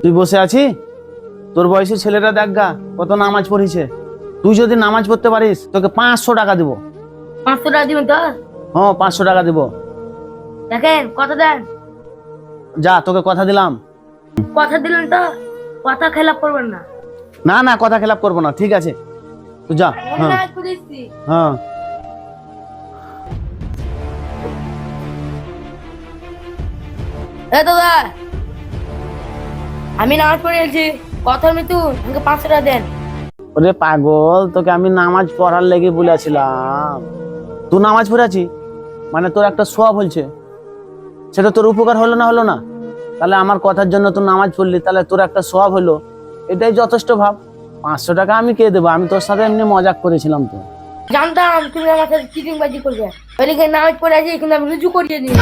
তুই বসে আছি, তোর বয়সী ছেলেটা দেখ গা কত নামাজ পড়িছে। তুই যদি নামাজ পড়তে পারিস তোকে 500 টাকা দিব। 500 টাকা দিবেন তো? হ্যাঁ 500 টাকা দিব। দেখেন কথা দেন। যা, তোকে কথা দিলাম। কথা দিলেন তো, কথা খেলাপ করবেন না। না না, কথা খেলাপ করবো না, ঠিক আছে তুই যা। হ্যাঁ নামাজ পড়েছি। হ্যাঁ। দাদা, আমি নামাজ পড়েছি, কথার মৃত্যু আমাকে 500 টাকা দেন। ওরে পাগল, তোকে আমি নামাজ পড়ার লেগে বলেছিলাম। তুই নামাজ পড়েছি মানে তোর একটা সওয়াব হয়েছে, সেটা তোর উপকার হলো না হলো না? তাহলে আমার কথার জন্য তুই নামাজ পড়লি, তাহলে তোর একটা সওয়াব হলো, এটাই যথেষ্ট ভাব। 500 টাকা আমি কে দেবো? আমি তোর সাথে এমনি মজাক করেছিলাম তো। জানতাম তুমি আমার সাথে চিটিংবাজি করবে, ওই লিগে নামাজ পড়ে আছি, কিন্তু আমি রুজু করিয়ে দিই।